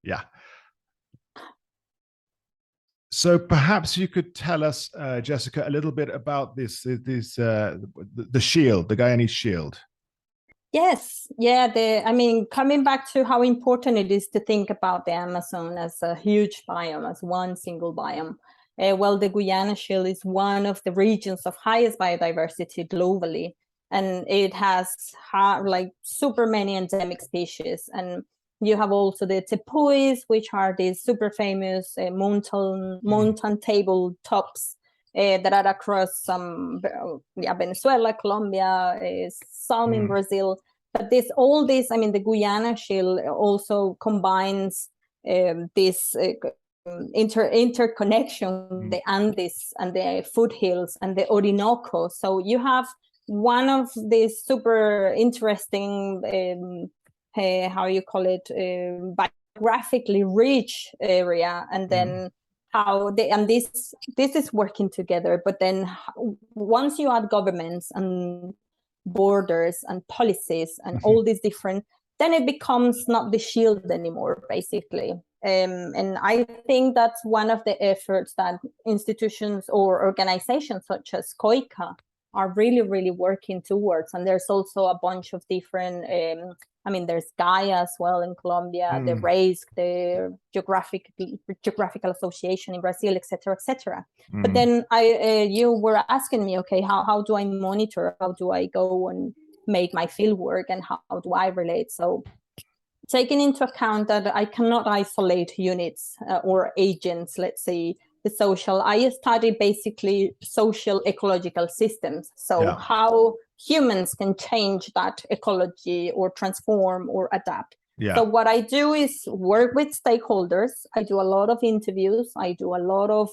Yeah. So perhaps you could tell us, Jessica, a little bit about the shield, the Guyanese shield. Yes, yeah. I mean, coming back to how important it is to think about the Amazon as a huge biome, as one single biome. Well, the Guyana Shield is one of the regions of highest biodiversity globally, and it has like super many endemic species. And you have also the tepuis, which are these super famous mountain table tops that are across some Venezuela, Colombia, some in Brazil. But I mean, the Guyana Shield also combines this interconnection, the Andes and the foothills and the Orinoco. So you have one of these super interesting, how you call it, biographically rich area, and then this is working together. But then once you add governments and borders and policies and all these different, then it becomes not the shield anymore, basically. And I think that's one of the efforts that institutions or organizations such as COICA are really, really working towards. And there's also a bunch of different, I mean, there's Gaia as well in Colombia, the RAISC, the Geographical Association in Brazil, etc., etc. But then you were asking me, okay, how do I monitor? How do I go and make my field work, and how do I relate? So taking into account that I cannot isolate units or agents, let's say, the social, I study basically social ecological systems. So how humans can change that ecology or transform or adapt. So what I do is work with stakeholders. I do a lot of interviews. I do a lot of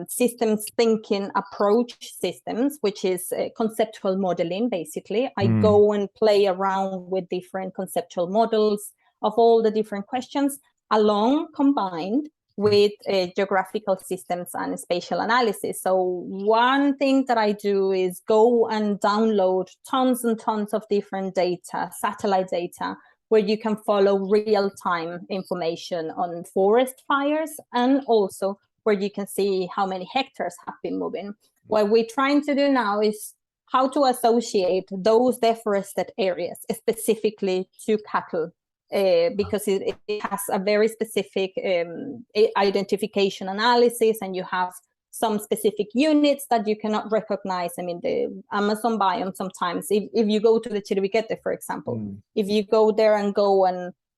systems thinking approach systems, which is conceptual modeling, basically. I go and play around with different conceptual models of all the different questions, combined with geographical systems and spatial analysis. So one thing that I do is go and download tons and tons of different data, satellite data, where you can follow real-time information on forest fires, and also where you can see how many hectares have been moving. What we're trying to do now is how to associate those deforested areas specifically to cattle, because it has a very specific identification analysis, and you have some specific units that you cannot recognize. I mean, the Amazon biome, sometimes, if you go to the Chiribiquete, for example, if you go there and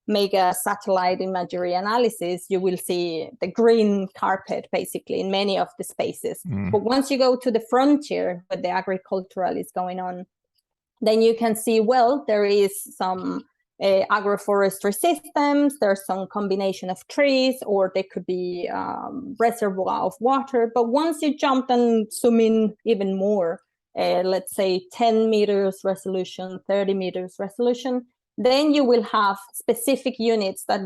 make a satellite imagery analysis, you will see the green carpet, basically, in many of the spaces. But once you go to the frontier, where the agricultural is going on, then you can see, well, there is some agroforestry systems, there's some combination of trees, or there could be reservoir of water. But once you jump and zoom in even more, let's say 10 meters resolution, 30 meters resolution, then you will have specific units that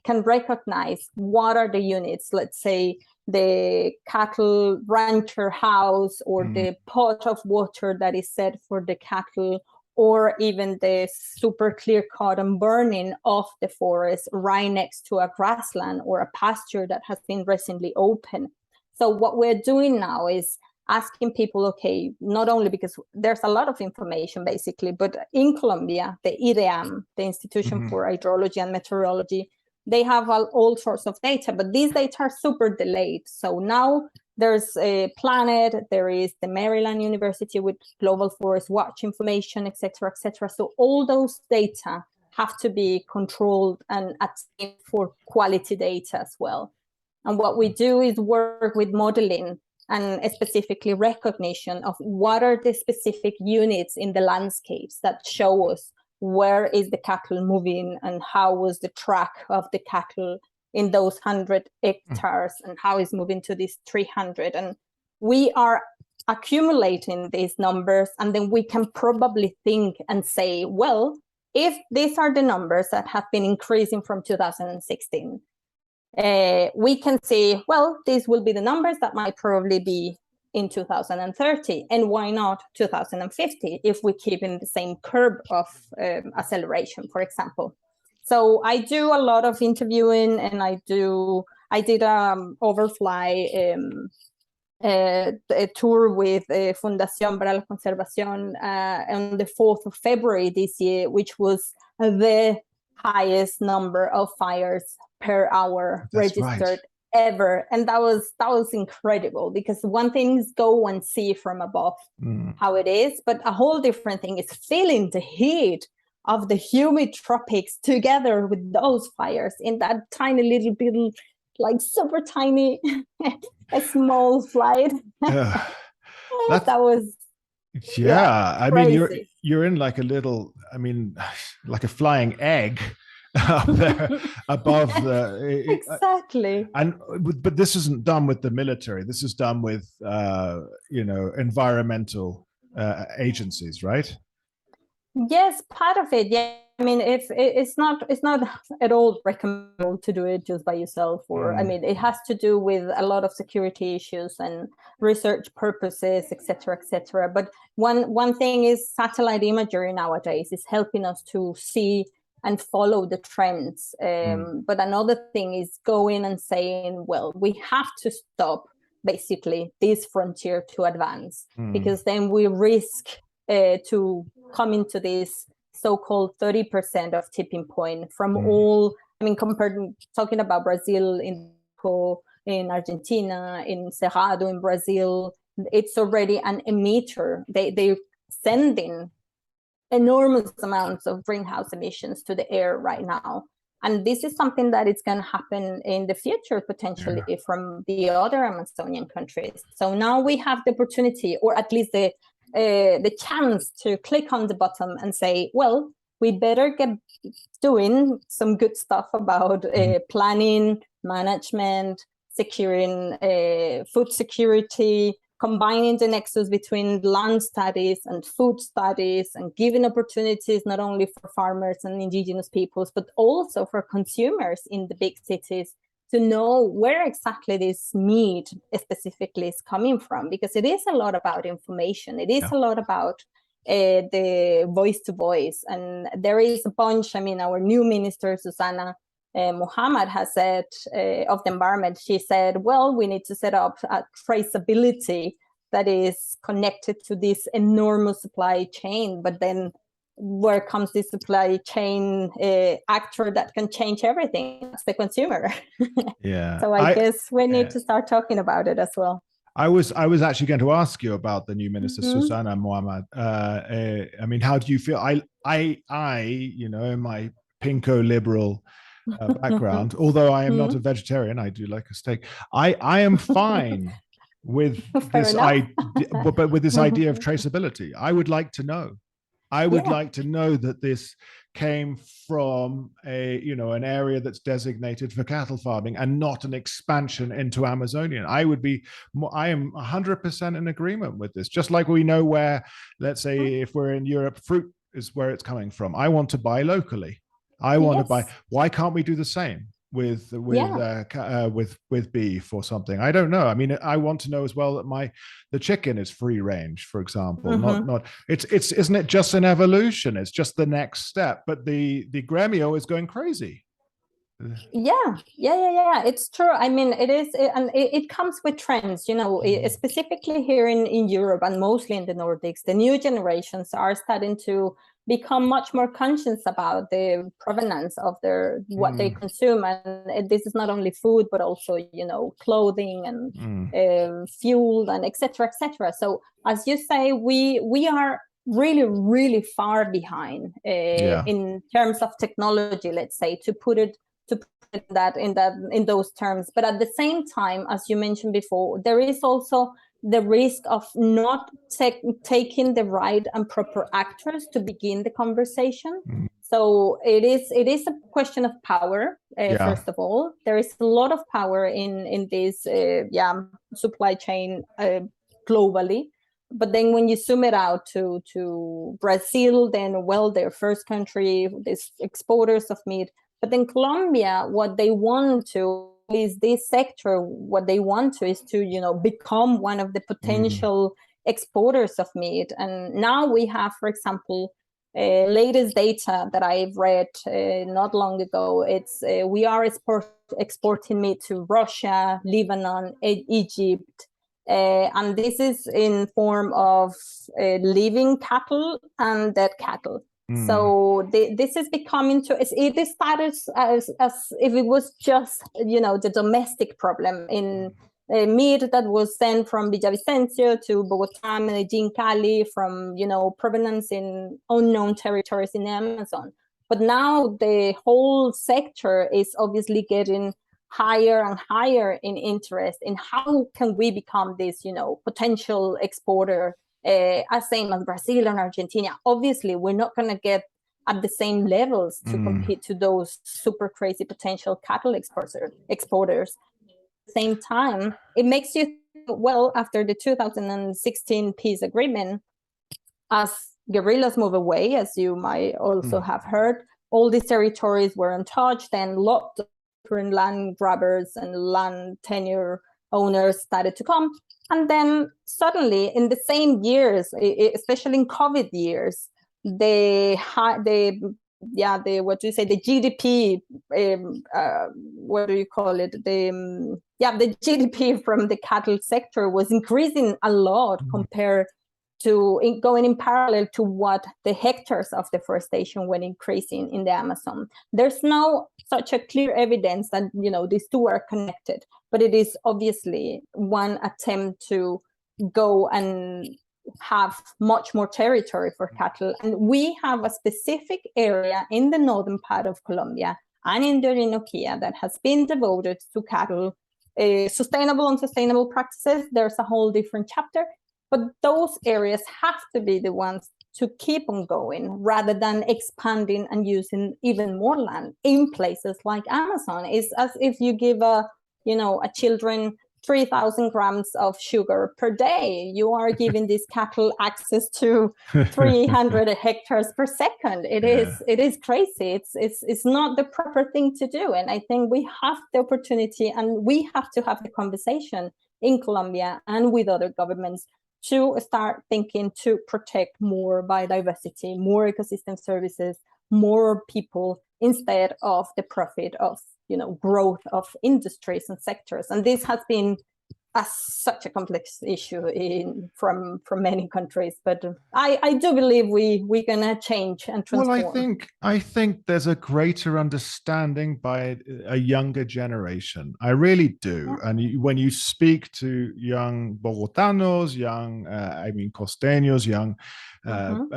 can recognize what are the units, let's say the cattle rancher house, or the pot of water that is set for the cattle, or even the super clear-cut and burning of the forest right next to a grassland or a pasture that has been recently opened. So what we're doing now is asking people, okay, not only because there's a lot of information, basically, but in Colombia, the IDEAM, the Institution for Hydrology and Meteorology, they have all sorts of data, but these data are super delayed. So now there's a Planet, there is the Maryland University with Global Forest Watch information, etc., etc. So all those data have to be controlled and attained for quality data as well. And what we do is work with modeling and specifically recognition of what are the specific units in the landscapes that show us where is the cattle moving and how was the track of the cattle in those 100 hectares and how is moving to this 300. And we are accumulating these numbers, and then we can probably think and say, well, if these are the numbers that have been increasing from 2016, we can say, well, these will be the numbers that might probably be in 2030, and why not 2050 if we keep in the same curve of acceleration, for example. So I do a lot of interviewing, and I did overfly a tour with Fundación para la Conservación on the 4th of February this year, which was the highest number of fires per hour registered ever. And that was incredible, because one thing is go and see from above how it is, but a whole different thing is feeling the heat of the humid tropics together with those fires in that tiny little bit, like super tiny, a small flight. That was I mean, you're in like a little, I mean, like a flying egg up there above the exactly. But this isn't done with the military. This is done with environmental agencies, right? Yes, part of it. Yeah, I mean, if it's not at all recommendable to do it just by yourself, or I mean, it has to do with a lot of security issues and research purposes, etc., etc. But one thing is satellite imagery nowadays is helping us to see and follow the trends. But another thing is going and saying, well, we have to stop basically this frontier to advance, because then we risk to come into this so-called 30% of tipping point from all, I mean, talking about Brazil, in Argentina, in Cerrado, in Brazil, it's already an emitter. They're sending enormous amounts of greenhouse emissions to the air right now. And this is something that is going to happen in the future, potentially, from the other Amazonian countries. So now we have the opportunity, or at least the chance, to click on the button and say, well, we better get doing some good stuff about planning, management, securing food security, combining the nexus between land studies and food studies, and giving opportunities not only for farmers and indigenous peoples, but also for consumers in the big cities to know where exactly this meat specifically is coming from, because it is a lot about information. It is a lot about the voice to voice. And there is a bunch, I mean, our new minister, Susana Muhammad, has said of the environment, she said, well, we need to set up a traceability that is connected to this enormous supply chain. But then where comes this supply chain actor that can change everything? It's the consumer. So I guess we need to start talking about it as well. I was actually going to ask you about the new minister, Susana Muhammad. I mean, how do you feel? I in my pinko liberal background, although I am not a vegetarian, I do like a steak. I am fine with this idea, but with this idea of traceability. I would like to know. I would like to know that this came from an area that's designated for cattle farming and not an expansion into Amazonian. I am 100% in agreement with this. Just like we know where, let's say, if we're in Europe, fruit is where it's coming from. I want to buy locally. I want to buy. Why can't we do the same with beef or something? I don't know. I mean, I want to know as well that the chicken is free range, for example. Not it's isn't it just an evolution? It's just the next step. But the gremio is going crazy. Yeah, it's true. I mean, it is, and it comes with trends, specifically here in Europe and mostly in the Nordics. The new generations are starting to become much more conscious about the provenance of what they consume, and this is not only food but also clothing and fuel and etc. So as you say, we are really, really far behind in terms of technology, let's say, to put it in those terms. But at the same time, as you mentioned before, there is also the risk of not taking the right and proper actors to begin the conversation. So it is a question of power. First of all, there is a lot of power in this supply chain globally. But then when you zoom it out to Brazil, then their first country, these exporters of meat. But then Colombia, what they want to is this sector, what they want to is to, become one of the potential exporters of meat. And now we have, for example, latest data that I've read not long ago, it's we are exporting meat to Russia, Lebanon, Egypt, and this is in form of living cattle and dead cattle. So this is becoming it started as if it was just, the domestic problem in meat that was sent from Villavicencio to Bogotá, Medellín, Cali, from, provenance in unknown territories in the Amazon. But now the whole sector is obviously getting higher and higher in interest in how can we become this, potential exporter, as same as Brazil and Argentina. Obviously, we're not going to get at the same levels to compete to those super crazy potential cattle exporters. At the same time, it makes you think, well, after the 2016 peace agreement, as guerrillas move away, as you might also have heard, all these territories were untouched, and lots of different land grabbers and land tenure owners started to come. And then suddenly, in the same years, especially in COVID years, the GDP, what do you call it? The GDP from the cattle sector was increasing a lot compared to going in parallel to what the hectares of deforestation were increasing in the Amazon. There's no such a clear evidence that, these two are connected, but it is obviously one attempt to go and have much more territory for cattle. And we have a specific area in the northern part of Colombia and in the Orinoquia that has been devoted to cattle, sustainable and unsustainable practices. There's a whole different chapter. But those areas have to be the ones to keep on going rather than expanding and using even more land in places like Amazon. It's as if you give a children 3,000 grams of sugar per day. You are giving these cattle access to 300 hectares per second. It is crazy. It's not the proper thing to do. And I think we have the opportunity, and we have to have the conversation in Colombia and with other governments to start thinking to protect more biodiversity, more ecosystem services, more people, instead of the profit of growth of industries and sectors. And this has been such a complex issue from many countries, but I do believe we're gonna change and transform. Well, I think there's a greater understanding by a younger generation. I really do. Yeah. And when you speak to young Bogotanos, costeños, young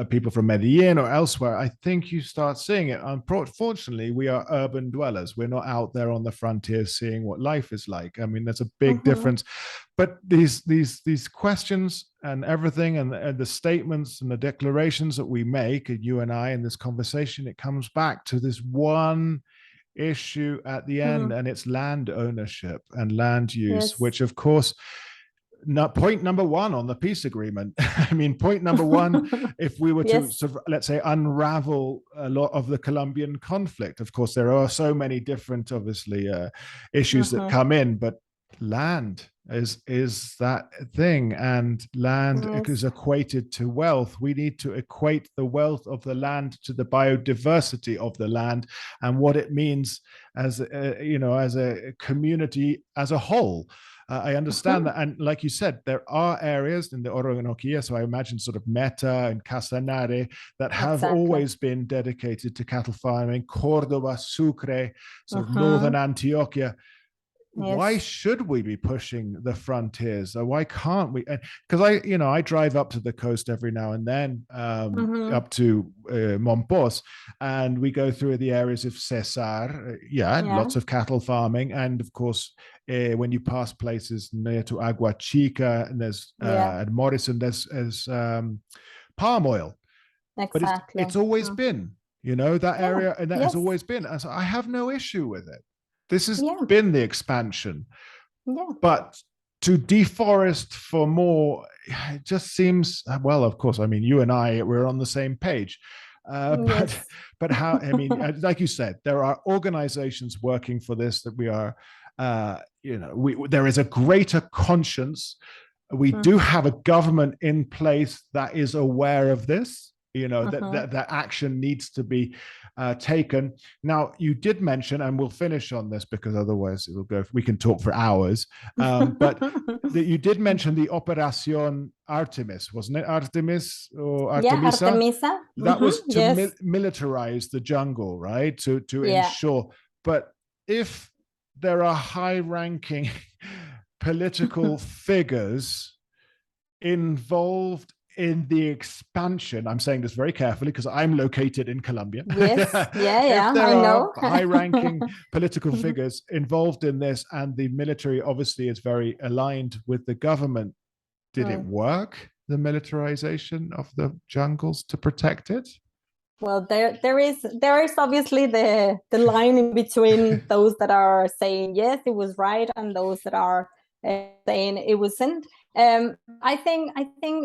people from Medellin or elsewhere, I think you start seeing it. Unfortunately, we are urban dwellers. We're not out there on the frontier seeing what life is like. I mean, there's a big difference. But these questions and everything, and the statements and the declarations that we make, and you and I in this conversation, it comes back to this one issue at the end, and it's land ownership and land use, which of course, point number one on the peace agreement. I mean, point number one, if we were to sort of, let's say, unravel a lot of the Colombian conflict, of course, there are so many different, obviously, issues that come in, but land is that thing, and land is equated to wealth. We need to equate the wealth of the land to the biodiversity of the land and what it means as as a community as a whole. I understand that, and like you said, there are areas in the Orinoquia, so I imagine sort of Meta and Casanare, that have always been dedicated to cattle farming. Cordoba, Sucre, sort of northern Antioquia. Why should we be pushing the frontiers? Or why can't we? Because I drive up to the coast every now and then, up to Monpós, and we go through the areas of Cesar, lots of cattle farming, and of course, when you pass places near to Agua Chica, and there's at Morrison, there's palm oil. Exactly. But it's always been, that area, and that has always been. And so I have no issue with it. This has been the expansion. But to deforest for more, it just seems, well, of course, I mean, you and I, we're on the same page. But how, I mean, like you said, there are organizations working for this, that we are, there is a greater conscience. We do have a government in place that is aware of this. that action needs to be taken. Now, you did mention, and we'll finish on this because otherwise it will go, we can talk for hours, but you did mention the Operación Artemis, wasn't it? Artemis or Artemisa? Yeah, Artemisa. That was to yes. militarize the jungle, right? To Yeah. ensure. But if there are high-ranking political figures involved in the expansion, I'm saying this very carefully because I'm located in Colombia. Yes, yeah, If there I know. are high-ranking political figures involved in this, and the military obviously is very aligned with the government, did it work, the militarization of the jungles, to protect it? Well, there is obviously the line in between those that are saying yes, it was right, and those that are saying it wasn't. I think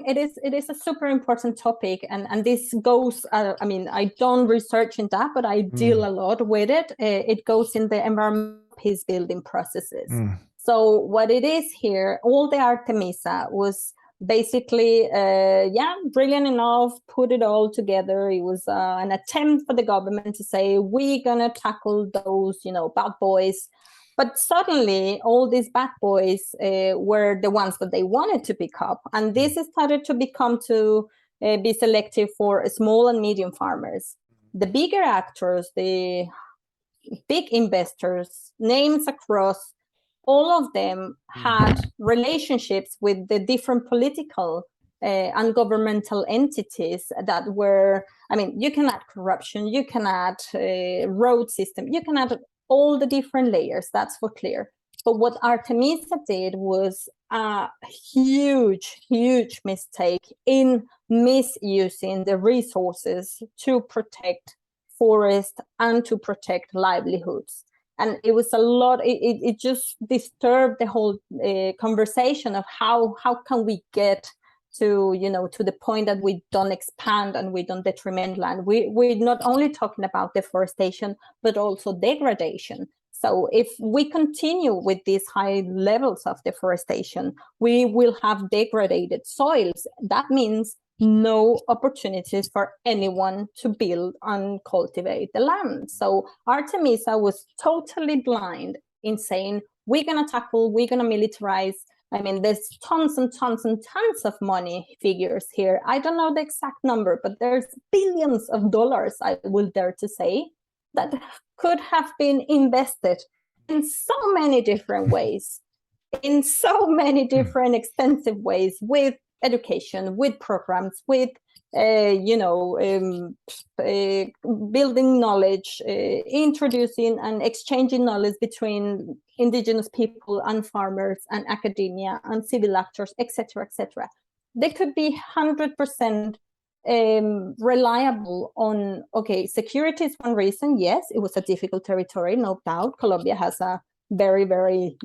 it is a super important topic, and this goes. I mean, I don't research in that, but I deal a lot with it. It goes in the environmental peace building processes. So what it is here, all the Artemisa was basically brilliant enough, put it all together. It was an attempt for the government to say, we're gonna tackle those bad boys, but suddenly all these bad boys were the ones that they wanted to pick up, and this started to become to be selective for small and medium farmers. The bigger actors, the big investors, names across, all of them had relationships with the different political and governmental entities that were, I mean, you can add corruption, you can add road system, you can add all the different layers, that's for clear. But what Artemisa did was a huge, huge mistake in misusing the resources to protect forest and to protect livelihoods. And it was a lot, it just disturbed the whole conversation of how can we get to, to the point that we don't expand and we don't detriment land. We're not only talking about deforestation, but also degradation. So if we continue with these high levels of deforestation, we will have degraded soils. That means no opportunities for anyone to build and cultivate the land. So Artemisa was totally blind in saying, we're going to tackle, we're going to militarize. I mean, there's tons and tons and tons of money figures here. I don't know the exact number, but there's billions of dollars, I will dare to say, that could have been invested in so many different ways, in so many different extensive ways, with education, with programs, with building knowledge, introducing and exchanging knowledge between indigenous people and farmers and academia and civil actors, etc., etc. They could be 100% reliable on, okay, security is one reason. Yes, it was a difficult territory, no doubt. Colombia has a very, very,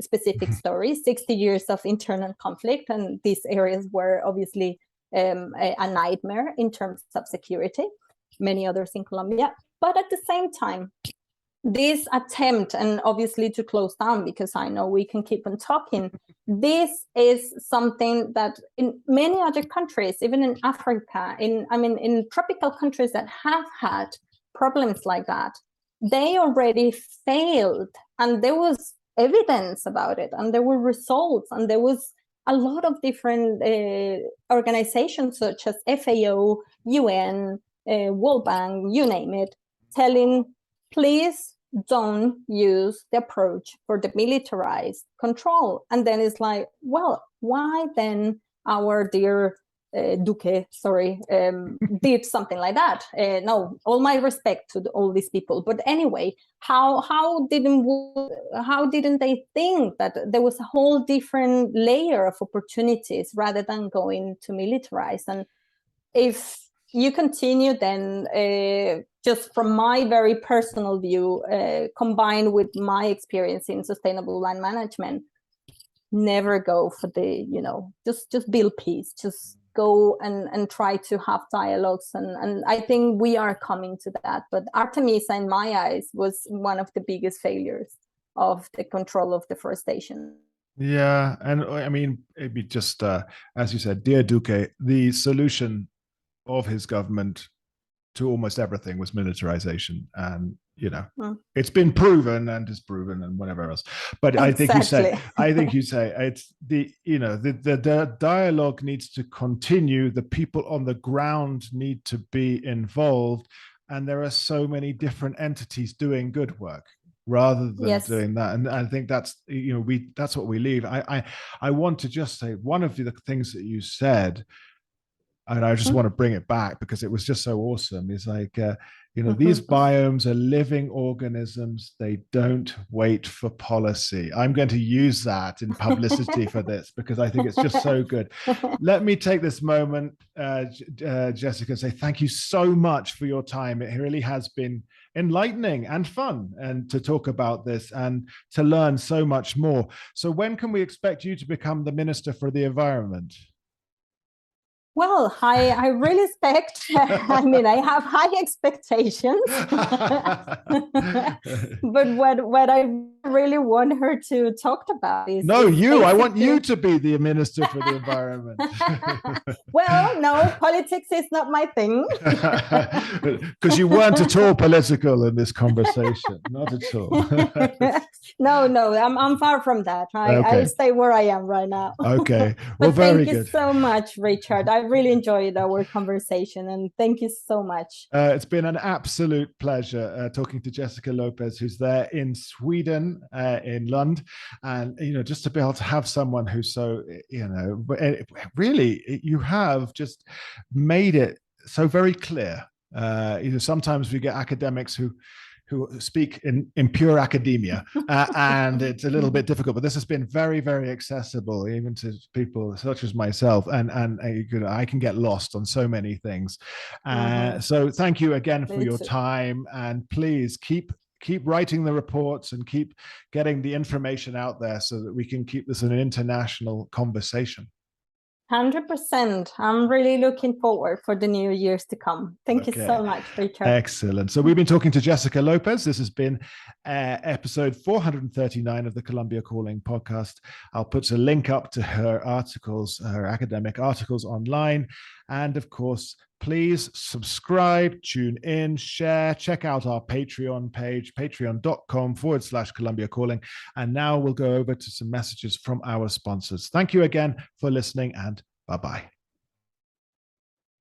specific story, 60 years of internal conflict, and these areas were obviously a nightmare in terms of security, many others in Colombia. But at the same time, this attempt, and obviously to close down, because I know we can keep on talking, this is something that in many other countries, even in Africa, in tropical countries that have had problems like that, they already failed, and there was evidence about it, and there were results, and there was a lot of different organizations such as FAO, UN, World Bank, you name it, telling, please don't use the approach for the militarized control. And then it's like, well, why then our dear Duque, did something like that? No, all my respect to all these people. But anyway, how didn't they think that there was a whole different layer of opportunities rather than going to militarize? And if you continue, then just from my very personal view, combined with my experience in sustainable land management, never go for the, just build peace, just go and try to have dialogues. And I think we are coming to that. But Artemisa, in my eyes, was one of the biggest failures of the control of deforestation. Yeah. And I mean, it'd be just, as you said, dear Duque, the solution of his government to almost everything was militarization. And, it's been proven and disproven and whatever else. But Exactly. I think you say it's the dialogue needs to continue. The people on the ground need to be involved. And there are so many different entities doing good work rather than doing that. And I think that's, that's what we leave. I want to just say one of the things that you said, and I just want to bring it back because it was just so awesome. It's like, these biomes are living organisms. They don't wait for policy. I'm going to use that in publicity for this because I think it's just so good. Let me take this moment, Jessica, say thank you so much for your time. It really has been enlightening and fun and to talk about this and to learn so much more. So when can we expect you to become the Minister for the Environment? Well, I really expect, I have high expectations, but what I really want her to talk about is... I want you to be the Minister for the Environment. Well, no, politics is not my thing. Because you weren't at all political in this conversation, not at all. No, I'm far from that. I stay where I am right now. Okay, well, very good. Thank you so much, Richard. I really enjoyed our conversation, and thank you so much. It's been an absolute pleasure talking to Jesica López, who's there in Sweden, in Lund, and just to be able to have someone who's so really, you have just made it so very clear. Sometimes we get academics who speak in pure academia, and it's a little bit difficult, but this has been very, very accessible, even to people such as myself, and I can get lost on so many things. So thank you again for your time, and please keep writing the reports and keep getting the information out there so that we can keep this an international conversation. 100%. I'm really looking forward for the new years to come. Thank you so much, Richard. Excellent. So we've been talking to Jesica López. This has been episode 439 of the Colombia Calling podcast. I'll put a link up to her articles, her academic articles online. And of course, please subscribe, tune in, share, check out our Patreon page, patreon.com/Colombia Calling. And now we'll go over to some messages from our sponsors. Thank you again for listening, and bye-bye.